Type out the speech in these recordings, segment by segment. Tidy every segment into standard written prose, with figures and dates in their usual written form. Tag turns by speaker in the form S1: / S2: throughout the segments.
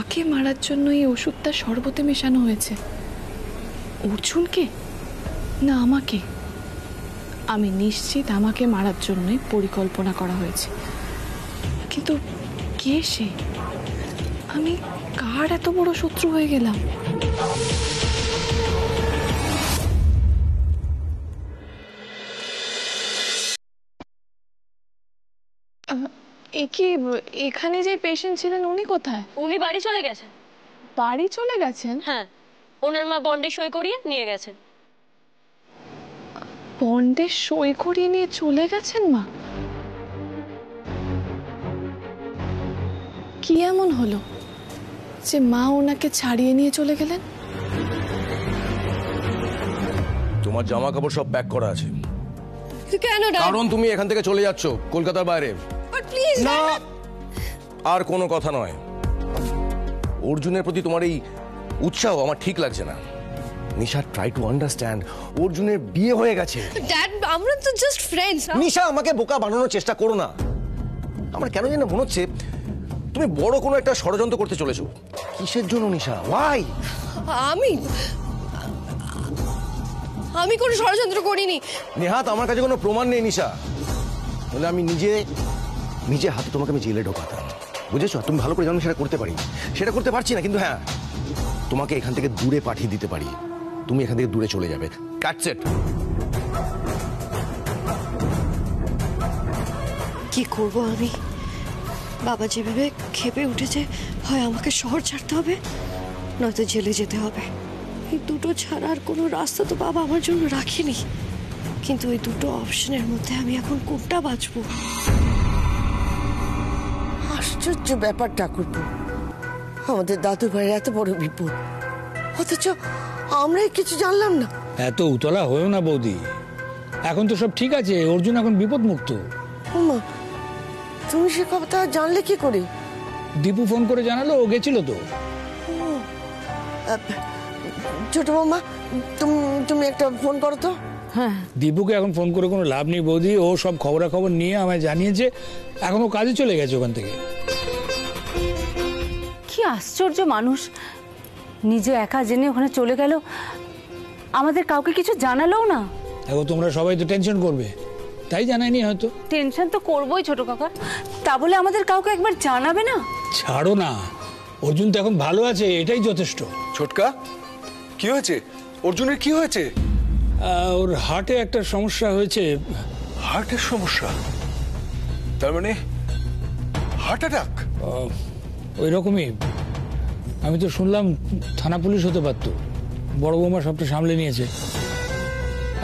S1: কাকে মারার জন্য এই ওষুধটা শরবতে মেশানো হয়েছে? অর্জুনকে না আমাকে? আমি নিশ্চিত আমাকে মারার জন্যই পরিকল্পনা করা হয়েছে। কিন্তু কে সে? আমি কার এত বড় শত্রু হয়ে গেলাম? এখানে যে পেশেন্ট ছিলেন উনি কোথায়?
S2: উনি বাড়ি চলে গেছেন।
S1: বাড়ি চলে গেছেন?
S2: হ্যাঁ, ওনার মা বন্ডে সই করিয়ে নিয়ে গেছেন।
S1: বন্ডে সই করিয়ে নিয়ে চলে গেছেন মা? কি এমন হলো যে মা ওনাকে ছাড়িয়ে নিয়ে চলে গেলেন?
S3: তোমার জামা কাপড় সব প্যাক করা আছে।
S2: কেন?
S3: কারণ তুমি এখান থেকে চলে যাচ্ছ কলকাতার বাইরে। না, আর কোনো কথা নয়। অর্জুনের প্রতি তোমার এই উৎসাহ আমার ঠিক লাগছে না। নিশা, ট্রাই টু আন্ডারস্ট্যান্ড, অর্জুনের বিয়ে হয়ে গেছে।
S2: ড্যাড, আমরা তো জাস্ট ফ্রেন্ডস।
S3: নিশা, আমাকে বোকা বানানোর চেষ্টা করো না। আমার কেন যেন মনে হচ্ছে তুমি বড় কোনো একটা ষড়যন্ত্র করতে চলেছো। কিসের জন্য নিশা? ওয়াই?
S2: আমি কোনো ষড়যন্ত্র করিনি।
S3: নেহাত, আমার কাছে কোনো প্রমাণ নেই নিশা। বলে আমি নিজে হাতে তোমাকে আমি জেলে ঢোকাতাম, বুঝেছো? তুমি ভালো করে জানো সেটা করতে পারি, সেটা করতে পারছি না। কিন্তু হ্যাঁ, তোমাকে এখান থেকে দূরে পাঠিয়ে দিতে পারি। তুমি এখান থেকে দূরে চলে যাবে। That's it.
S2: কি করব আমি? বাবা যেভাবে ক্ষেপে উঠেছে, হয় আমাকে শহর ছাড়তে হবে, নয়তো জেলে যেতে হবে। এই দুটো ছাড়া আর কোনো রাস্তা তো বাবা আমার জন্য রাখেনি। কিন্তু ওই দুটো অপশনের মধ্যে আমি এখন কোনটা বাঁচবো?
S4: আশ্চর্য ব্যাপার ঠাকুরপো, আমাদের দাদু ভাইয়ের এত বড় বিপদ, অথচ আমরাই কিছু জানলাম না।
S5: এত উতলা হয়েও না বৌদি, এখন তো সব ঠিক আছে। অর্জুন এখন বিপদ মুক্ত।
S4: মা, তুমি সে কথা জানলে কি করে?
S5: দীপু ফোন করে জানালো, ও গেছিল তো।
S4: ছোট বৌমা, তুমি একটা ফোন করো তো।
S5: হ্যাঁ, দীপুকে এখন ফোন করে কোনো লাভ নেই বৌদি। ও সব খবরাখবর নিয়ে আমায় জানিয়েছে, এখন ও কাজে চলে গেছে ওখান থেকে।
S6: কি আশ্চর্য মানুষ, নিজে একা জেনে ওখানে চলে গেল, আমাদের কাউকে কিছু জানালোও না।
S5: এখন তোমরা সবাই তো টেনশন করবে, তাই জানায়নি হয়তো।
S6: টেনশন তো করবোই ছোট কাকা, তা বলে আমাদের কাউকে একবার জানাবে না?
S5: ছাড়ো না, অর্জুন তো এখন ভালো আছে, এটাই যথেষ্ট।
S7: ছোটকা, কি হয়েছে? অর্জুনের কি হয়েছে?
S5: ওর হার্টে একটা সমস্যা হয়েছে।
S7: হার্টের সমস্যা? তার মানে হার্ট অ্যাটাক?
S5: ওই রকমই। আমি তো শুনলাম থানা পুলিশ হতে পারতো, বড় বৌমা সবটা সামলে নিয়েছে।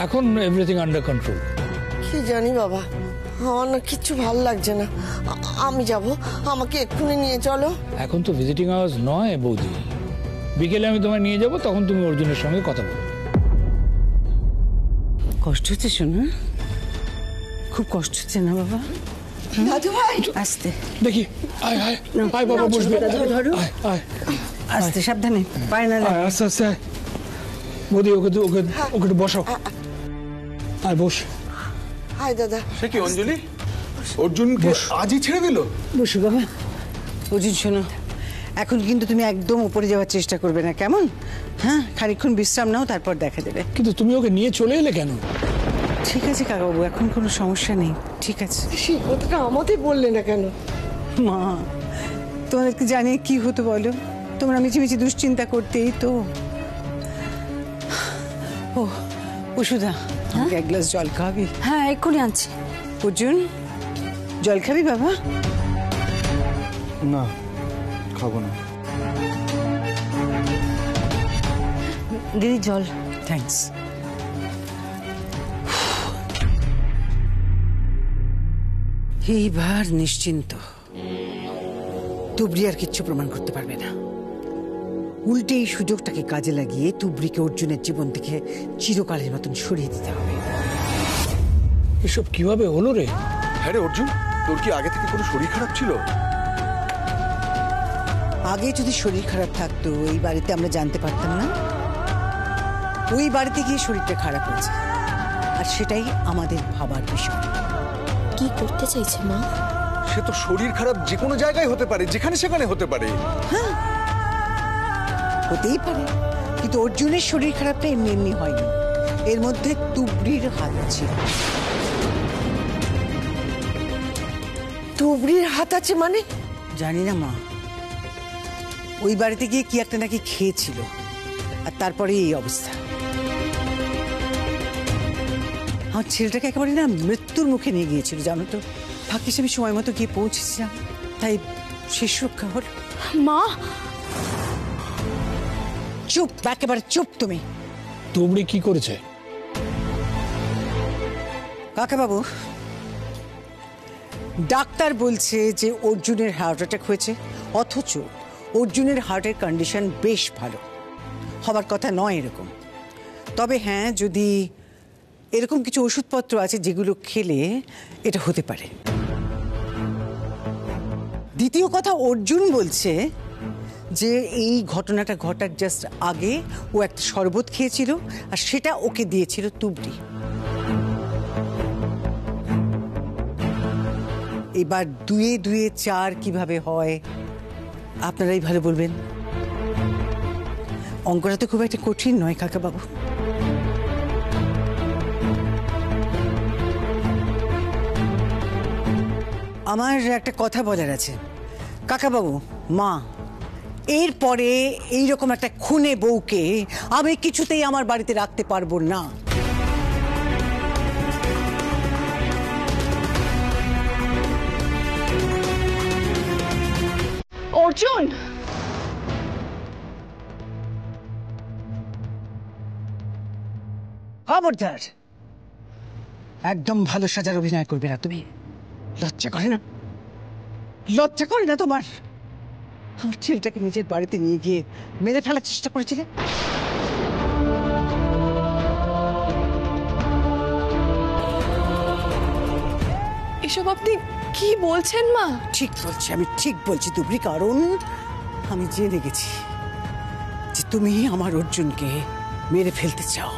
S5: এখন এভরিথিং আন্ডার কন্ট্রোল।
S4: কি জানি বাবা, আমার না কিচ্ছু ভালো লাগছে না। আমি যাব, আমাকে এক্ষুনি নিয়ে চলো।
S5: এখন তো ভিজিটিং আওয়ার্স নয় বৌদি, বিকেলে আমি তোমায় নিয়ে যাব, তখন তুমি অর্জুনের সঙ্গে কথা বলো।
S8: কষ্ট হচ্ছে শোনা? খুব কষ্ট হচ্ছে না বাবা?
S4: দাদু ভাই,
S8: আস্তে
S5: দেখি। আয় আয় আয় বাবা, বসবে।
S8: ধরো, আস্তে, সাবধানে, পায় না।
S5: আস্তে আস্তে আয় বৌদি, ওকে একটু বসাও। আর বস।
S4: হাই দাদা।
S7: সে কি অঞ্জলি, অর্জুনকে আজই ছেড়ে দিল?
S8: বসো বাবা। অর্জুন শোনো, এখন কিন্তু তুমি একদম উপরে যাওয়ার চেষ্টা করবে না, কেমন? হ্যাঁ, খানিকক্ষণ বিশ্রাম নাও, তারপর দেখা দেবে।
S5: কিন্তু তুমি ওকে নিয়ে চলে এলে কেন?
S8: ঠিক আছে কাকাবাবু, এখন কোনো সমস্যা নেই, ঠিক আছে।
S4: সেই কথাটা আমাদের বললে না কেন?
S8: মা, তোমাদেরকে জানিয়ে কি হতো বলো? তোমরা মিছিমিছি দুশ্চিন্তা করতেই তো। ও সুধা, আমাকে এক গ্লাস জল খাওয়াবি?
S6: হ্যাঁ, এক্ষুনি আনছি।
S8: অর্জুন, জল খাবি বাবা?
S7: না, খাবো না।
S6: দিদি জল।
S8: থ্যাঙ্কস। এইবার নিশ্চিন্ত, তুবড়ি আর কিচ্ছু প্রমাণ করতে পারবে না। উল্টে এই সুযোগটাকে কাজে লাগিয়ে তুবড়িকে অর্জুনের জীবন থেকে চিরকালের মতন সরিয়ে দিতে হবে।
S5: এসব কিভাবে হলো রে?
S7: হ্যাঁ রে অর্জুন, তোর কি আগে থেকে কোনো শরীর খারাপ ছিল?
S8: আগে যদি শরীর খারাপ থাকতো এই বাড়িতে আমরা জানতে পারতাম না। ওই বাড়িতে গিয়ে শরীরটা খারাপ হয়েছে, আর সেটাই আমাদের ভাবার বিষয়।
S2: কি করতে চাইছে মা?
S7: সে তো শরীর খারাপ যে কোনো জায়গায় হতে পারে, যেখানে সেখানে হতে পারে।
S8: হ্যাঁ, হতেই পারে, কিন্তু অর্জুনের শরীর খারাপটা এমনি এমনি হয়নি, এর মধ্যে তুবড়ির হাত ছিল।
S4: তুবড়ির হাত আছে মানে?
S8: জানি না মা, ওই বাড়িতে গিয়ে কি একটা নাকি খেয়েছিল, আর তারপরে এই অবস্থা। আমার ছেলেটাকে একেবারে না মৃত্যুর মুখে নিয়ে গিয়েছিল জানো তো। ভাগ্যিস আমি সময় মতো গিয়ে পৌঁছেছিলাম, তাই শেষ রক্ষা হল।
S1: মা,
S8: চুপ, একেবারে চুপ তুমি।
S5: তুবড়ি কি করেছে?
S8: কাকাবাবু, ডাক্তার বলছে যে অর্জুনের হার্ট অ্যাটাক হয়েছে, অথচ অর্জুনের হার্টের কন্ডিশন বেশ ভালো, হবার কথা নয় এরকম। তবে হ্যাঁ, যদি এরকম কিছু ওষুধপত্র আছে যেগুলো খেলে এটা হতে পারে। দ্বিতীয় কথা, অর্জুন বলছে যে এই ঘটনাটা ঘটার জাস্ট আগে ও একটা শরবত খেয়েছিল, আর সেটা ওকে দিয়েছিল তুবড়ি। এবার দুয়ে দুয়ে চার কিভাবে হয় আপনারাই ভালো বলবেন। অঙ্কটা তো খুব একটা কঠিন নয় কাকাবাবু। আমার একটা কথা বলার আছে কাকাবাবু। মা, এরপরে এইরকম একটা খুনে বউকে আমি কিছুতেই আমার বাড়িতে রাখতে পারবো না।
S1: অর্জুন!
S8: খবরদার, একদম ভালো সাজার অভিনয় করবে না তুমি। লজ্জা করে না? লজ্জা করে না তোমার? আমার ছেলেটাকে নিজের বাড়িতে নিয়ে গিয়ে মেরে ফেলার চেষ্টা করেছিলে।
S1: এসব আপনি কি বলছেন মা?
S8: ঠিক বলছি, আমি ঠিক বলছি তুবড়ি, কারণ আমি জেনে গেছি যে তুমি আমার অর্জুনকে মেরে ফেলতে চাও।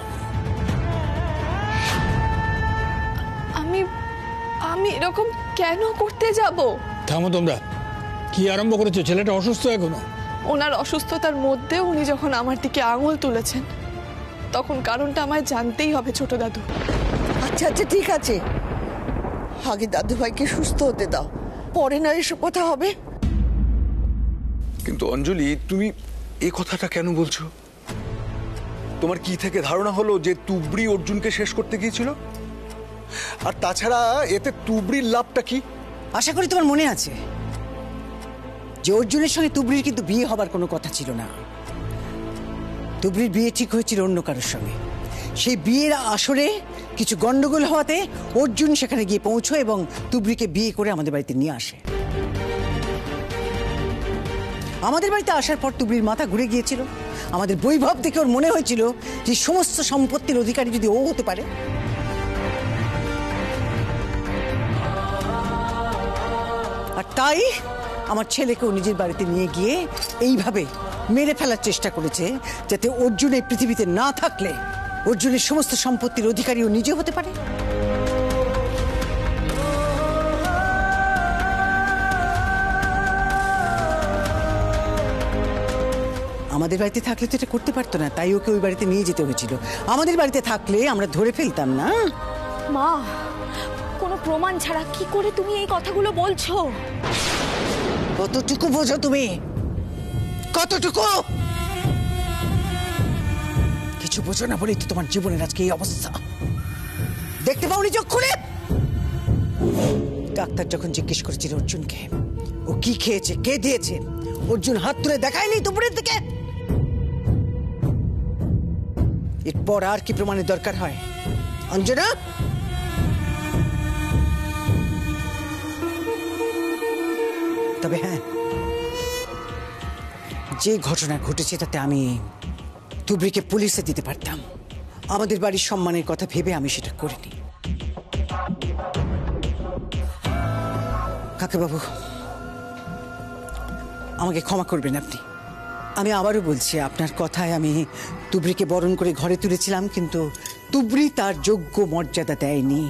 S1: আমি এরকম কেন করতে যাব?
S5: থামো তোমরা, কি আরম্ভ করেছো? ছেলেটা অসুস্থ এখনো।
S1: ওনার অসুস্থতার মধ্যেও উনি যখন আমার দিকে আঙুল তুলেছেন, তখন কারণটা আমায় জানতেই হবে ছোট দাদু।
S4: আচ্ছা আচ্ছা ঠিক আছে, আগে দাদু ভাইকে সুস্থ হতে দাও, পরে না এসব কথা হবে।
S7: কিন্তু অঞ্জলি, তুমি এই কথাটা কেন বলছো? তোমার কি থেকে ধারণা হলো যে তুবড়ি অর্জুনকে শেষ করতে গিয়েছিল? আর তাছাড়া এতে তুবড়ির লাভটা কি?
S8: আশা করি তোমার মনে আছে যে অর্জুনের সঙ্গে তুবড়ির কিন্তু বিয়ে হবার কোনো কথা ছিল না। তুবড়ির বিয়ে ঠিক হয়েছিল অন্য কারোর সঙ্গে। সেই বিয়ের আসরে কিছু গন্ডগোল হওয়াতে অর্জুন সেখানে গিয়ে পৌঁছয় এবং তুবড়িকে বিয়ে করে আমাদের বাড়িতে নিয়ে আসে। আমাদের বাড়িতে আসার পর তুবড়ির মাথা ঘুরে গিয়েছিল। আমাদের বৈভব দেখে ওর মনে হয়েছিল যে সমস্ত সম্পত্তির অধিকারী যদি ও হতে পারে। আর তাই আমার ছেলেকেও নিজের বাড়িতে নিয়ে গিয়ে এইভাবে মেরে ফেলার চেষ্টা করেছে, যাতে অর্জুন এই পৃথিবীতে না থাকলে অর্জুনের সমস্ত সম্পত্তির অধিকারীও নিজে হতে পারে। আমাদের বাড়িতে থাকলে তো এটা করতে পারতো না, তাই ওকে ওই বাড়িতে নিয়ে যেতে হয়েছিল। আমাদের বাড়িতে থাকলে আমরা ধরে ফেলতাম না।
S9: মা, কোনো প্রমাণ ছাড়া কি করে তুমি এই কথাগুলো বলছো?
S8: কতটুকু বোঝো তুমি? কতটুকু? কিছু বোঝো না বলেই তো তোমার জীবনের আজকে এই অবস্থা। দেখতে পাওনি চোখ খুলে? ডাক্তার যখন জিজ্ঞেস করেছিল অর্জুনকে ও কি খেয়েছে, কে দিয়েছে, অর্জুন হাত তুলে দেখায়নি দুপুরের দিকে? এরপর আর কি প্রমাণের দরকার হয় অঞ্জনা? তবে হ্যাঁ, যে ঘটনা ঘটেছে তাতে আমি তুবড়িকে পুলিশে দিতে পারতাম। আমাদের বাড়ির সম্মানের কথা ভেবে আমি সেটা করিনি। কাকাবাবু, আমাকে ক্ষমা করবেন আপনি। আমি আবারও বলছি, আপনার কথায় আমি তুবড়িকে বরণ করে ঘরে তুলেছিলাম, কিন্তু তুবড়ি তার যোগ্য মর্যাদা দেয়নি।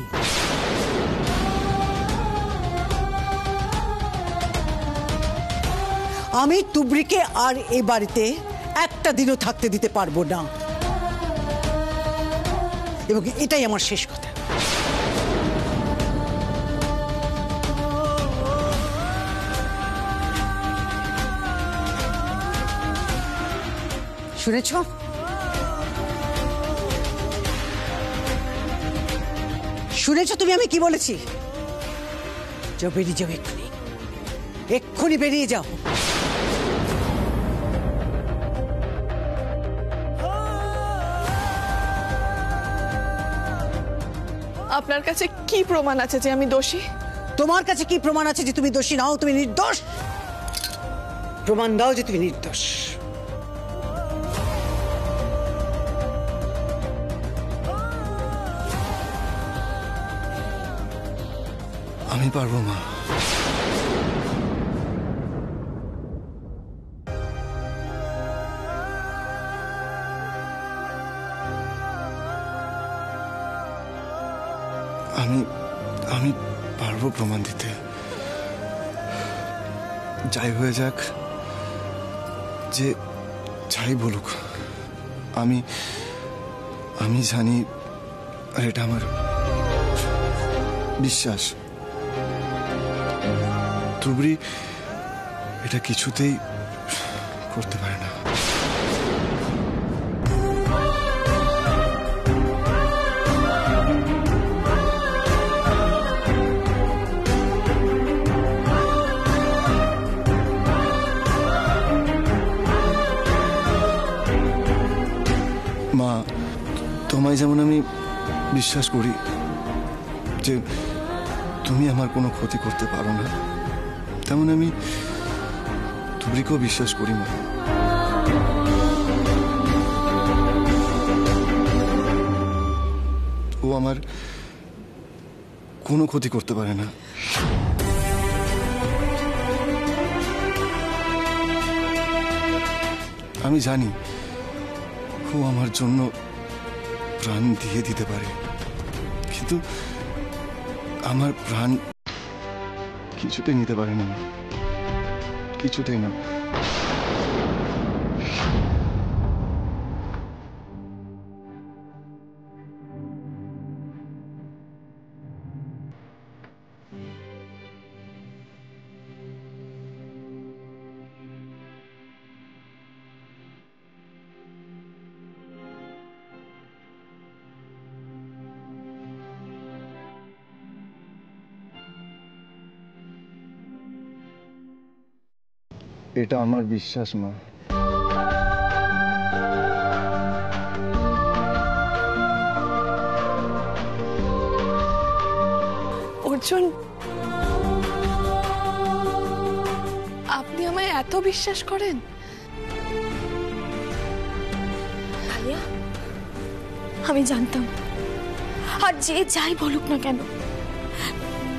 S8: আমি তুবড়িকে আর এ বাড়িতে একটা দিনও থাকতে দিতে পারবো না, এবং এটাই আমার শেষ কথা। শুনেছ? শুনেছ তুমি আমি কি বলেছি? যাও, বেরিয়ে যাও, এক্ষুনি এক্ষুনি বেরিয়ে যাও।
S1: আপনার কাছে কি প্রমাণ আছে যে আমি দোষী?
S8: তোমার কাছে কি প্রমাণ আছে যে তুমি দোষী নাও, তুমি নির্দোষ? প্রমাণ দাও যে তুমি নির্দোষ।
S7: আমি পারবো মা। আমি পারবো প্রমাণ দিতে। যাই হয়ে যাক, যে যাই বলুক, আমি জানি, আর এটা আমার বিশ্বাস, তুবড়ি এটা কিছুতেই করতে পারে না। মা, তোমায় যেমন আমি বিশ্বাস করি যে তুমি আমার কোনো ক্ষতি করতে পারো না, তেমন আমি তুবড়িকেও বিশ্বাস করি মা। ও আমার কোনো ক্ষতি করতে পারে না। আমি জানি ও আমার জন্য প্রাণ দিয়ে দিতে পারে, কিন্তু আমার প্রাণ কিছুতেই নিতে পারে না, কিছুতেই না। এটা আমার বিশ্বাস মা।
S1: অর্জুন, আপনি আমায় এত বিশ্বাস করেন?
S9: আলিয়া, আমি জানতাম, আর যে যাই বলুক না কেন,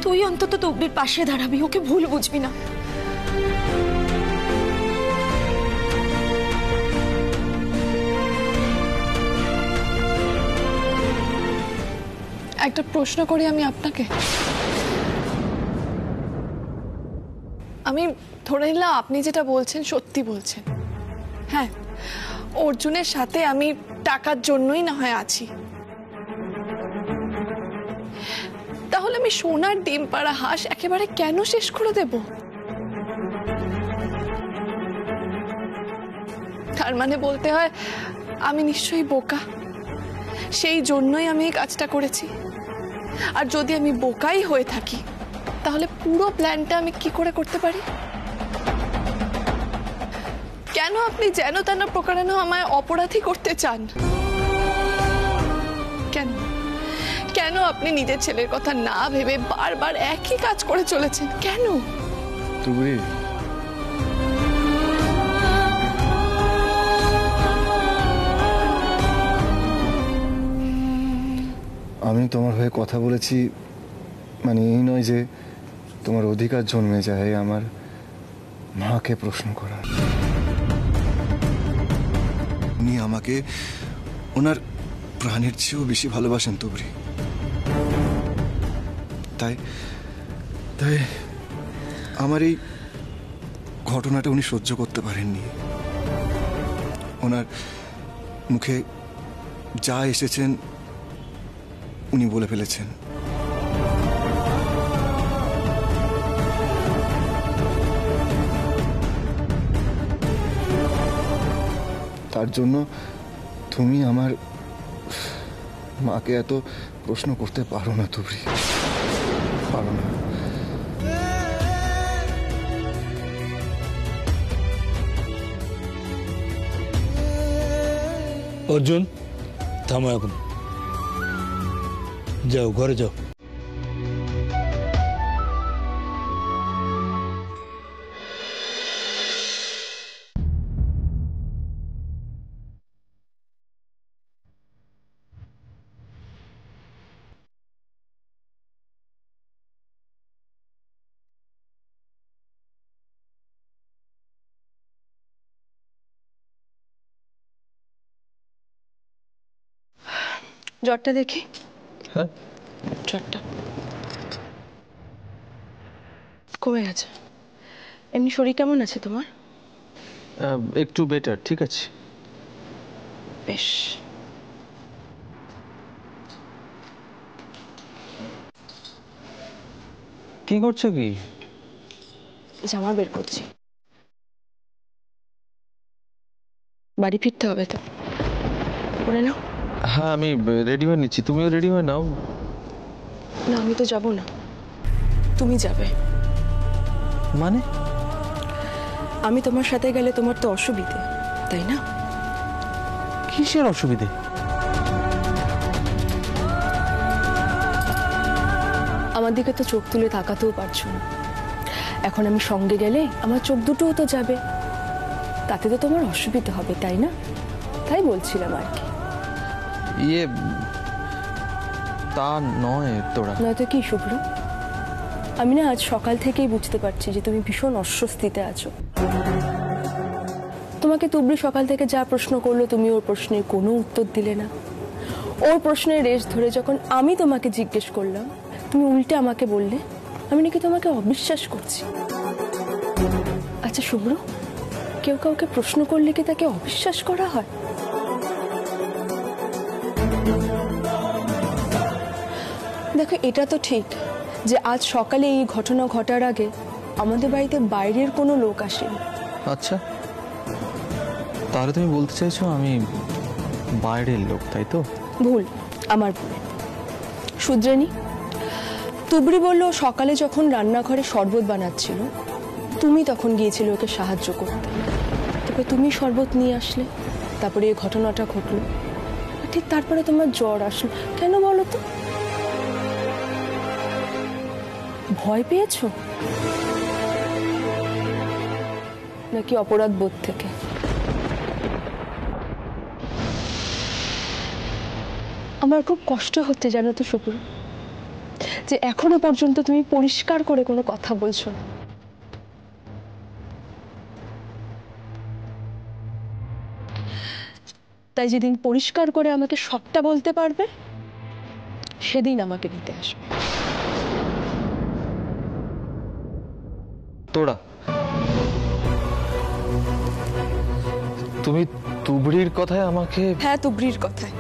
S9: তুই অন্তত তুবড়ির পাশে দাঁড়াবি, ওকে ভুল বুঝবি না।
S1: একটা প্রশ্ন করি আমি আপনাকে। আমি ধরে নিলাম আপনি যেটা বলছেন সত্যি বলছেন। হ্যাঁ, অর্জুনের সাথে আমি টাকার জন্যই না হয় আছি, তাহলে আমি সোনার ডিম পাড়া হাঁস একেবারে কেন শেষ করে দেব? তার মানে বলতে হয় আমি নিশ্চয়ই বোকা, সেই জন্যই আমি এই কাজটা করেছি। আর যদি আমি বোকাই হয়ে থাকি, তাহলে পুরো প্ল্যানটা আমি কি করে করতে পারি? কেন আপনি যেন তেন প্রকারেণ আমায় অপরাধী করতে চান? কেন কেন আপনি নিজের ছেলের কথা না ভেবে বারবার একই কাজ করে চলেছেন? কেন?
S7: তুবড়ি, আমি তোমার হয়ে কথা বলেছি, মানে এই নয় যে তোমার অধিকার জন্মে যায় আমার মাকে প্রশ্ন করার। উনি আমাকে ওনার প্রাণের চেয়েও বেশি ভালোবাসেন তুবড়ি, তাই তাই আমার এই ঘটনাটা উনি সহ্য করতে পারেননি। ওনার মুখে যা এসেছেন উনি বলে ফেলেছেন। তার জন্য তুমি আমার মাকে এত প্রশ্ন করতে পারো না, তুবড়ি, পারো না।
S5: অর্জুন, থামো এখন, যাও ঘরে যাও।
S2: জ্বরটা দেখি।
S10: হ্যাঁ,
S2: জ্বরটা কমে গেছে। এমনি শরীর কেমন আছে তোমার?
S10: একটু বেটার, ঠিক আছে।
S2: বেশ।
S10: কি করছো কি?
S2: জামা বের করছি। বাড়ি ফিরতে হবে তো, করে নাও।
S10: হ্যাঁ, আমি রেডি হয়ে নিচ্ছি, তুমিও রেডি হয়ে নাও।
S2: না, আমি তো যাব না, তুমি যাবে।
S10: মানে?
S2: আমি তোমার সাথে গেলে তোমার তো অসুবিধে, তাই না?
S10: কিসের অসুবিধে?
S2: আমার দিকে তো চোখ তুলে তাকাতেও পারছো না। এখন আমি সঙ্গে গেলে আমার চোখ দুটোও তো যাবে, তাতে তো তোমার অসুবিধা হবে, তাই না? তাই বলছিলাম আর কি।
S10: ইয়ে, তা নয় তোরা।
S2: নয়তো কি শুভ্র? আমি না আজ সকাল থেকেই বুঝতে পারছি যে তুমি ভীষণ অস্বস্তিতে আছো। তোমাকে তুবড়ি সকাল থেকে যা প্রশ্ন করলো, তুমি ওর প্রশ্নের কোনো উত্তর দিলে না। ওর প্রশ্নের রেশ ধরে যখন আমি তোমাকে জিজ্ঞেস করলাম, তুমি উল্টে আমাকে বললে আমি নাকি তোমাকে অবিশ্বাস করছি। আচ্ছা শুভ্র, কেউ কাউকে প্রশ্ন করলে কি তাকে অবিশ্বাস করা হয়? দেখো, এটা তো ঠিক যে আজ সকালে এই ঘটনা ঘটার আগে আমাদের বাড়িতে বাইরের কোনো লোক আসেনি।
S10: আচ্ছা, তাহলে তুমি বলতে চাইছো আমি বাইরের লোক, তাই তো?
S2: ভুল, আমার ভুল। শুধরানি, তুবড়ি বলল সকালে যখন রান্নাঘরে শরবত বানাচ্ছিল তুমি তখন গিয়েছিলে ওকে সাহায্য করতে। তারপরে তুমি শরবত নিয়ে আসলে, তারপরে এই ঘটনাটা ঘটলো, ঠিক তারপরে তোমার জ্বর আসলো। কেন বলো তো? ভয় পেয়েছো নাকি অপরাধ বোধ থেকে? আমার খুব কষ্ট হচ্ছে জানো তো শুভ্র, যে এখনো পর্যন্ত তুমি পরিষ্কার করে কোনো কথা বলছো না। তাই যেদিন পরিষ্কার করে আমাকে সবটা বলতে পারবে সেদিন আমাকে নিতে আসবে।
S10: তোরা, তুমি তুবড়ির কথায় আমাকে?
S2: হ্যাঁ, তুবড়ির কথায়।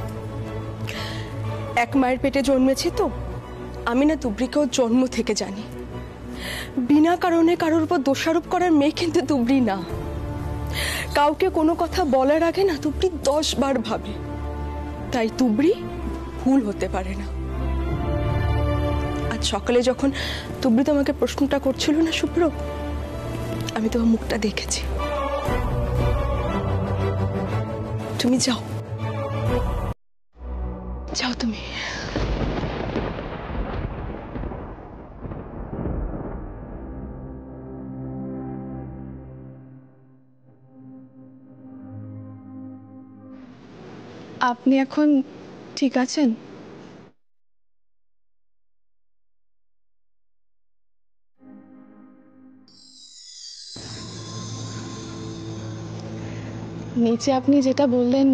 S2: এক মায়ের পেটে জন্মেছে তো, আমি না তুবড়িকেও জন্ম থেকে জানি। বিনা কারণে কারোর উপর দোষারোপ করার মেয়ে কিন্তু তুবড়ি না। কাউকে কোনো কথা বলার আগে না তুবড়ি 10 বার ভাবে, তাই তুবড়ি ভুল হতে পারে না। আজ সকালে যখন তুবড়ি তোমাকে প্রশ্নটা করছিল না শুভ্র, আমি তোমার মুখটা দেখেছি। তুমি যাও, যাও তুমি।
S1: আপনি এখন ঠিক আছেন? নিচে আপনি যেটা বললেন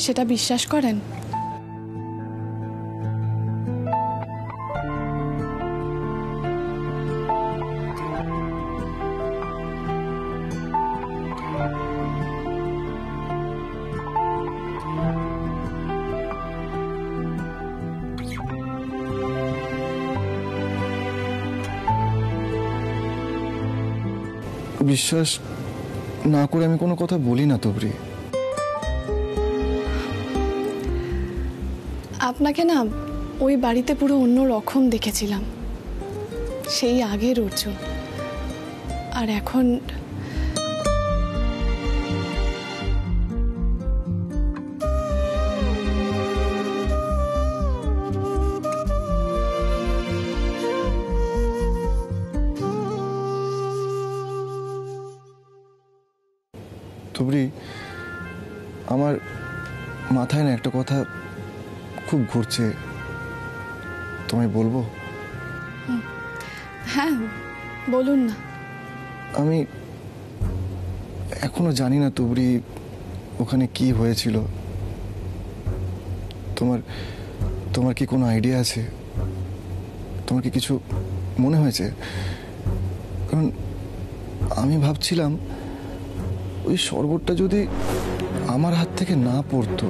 S1: সেটা বিশ্বাস করেন?
S7: বিশ্বাস না করে আমি কোনো কথা বলি না তুবড়ি।
S1: আপনাকে না ওই বাড়িতে পুরো অন্য রকম দেখেছিলাম, সেই আগের অর্জুন। আর এখন
S7: তুবড়ি, আমার মাথায় না একটা কথা খুব ঘুরছে, তোমায় বলবো?
S1: হ্যাঁ বলুন না।
S7: আমি এখনো জানি না তুবড়ি ওখানে কি হয়েছিল। তোমার কি কোনো আইডিয়া আছে? তোমার কি কিছু মনে হয়েছে? কারণ আমি ভাবছিলাম ওই শরবতটা যদি আমার হাত থেকে না পড়তো,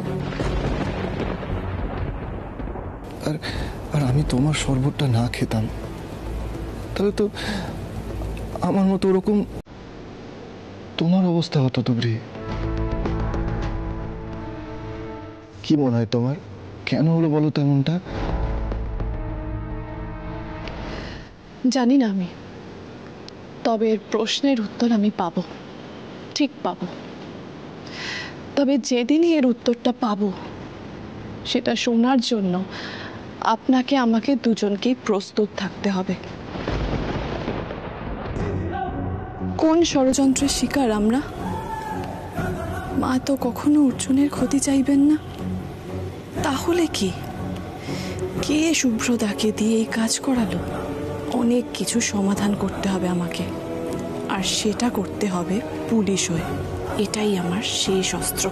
S7: আর আমি তোমার শরবতটা না খেতাম, তাহলে তো আমার মতো ওরকম তোমার অবস্থা হতো তুবড়ি। কি মনে হয় তোমার? কেন হলো বলো তো এমনটা?
S1: জানি না আমি, তবে এর প্রশ্নের উত্তর আমি পাবো, ঠিক পাবো। তবে যেদিনই এর উত্তরটা পাবো, সেটা শোনার জন্য আপনাকে আমাকে দুজনকেই প্রস্তুত থাকতে হবে। কোন ষড়যন্ত্রের শিকার আমরা? মা তো কখনো অর্জুনের ক্ষতি চাইবেন না। তাহলে কি? কে শুভ্রদাকে দিয়ে এই কাজ করালো? অনেক কিছু সমাধান করতে হবে আমাকে, আর সেটা করতে হবে পুলিশ হয়ে। এটাই আমার শেষ অস্ত্র।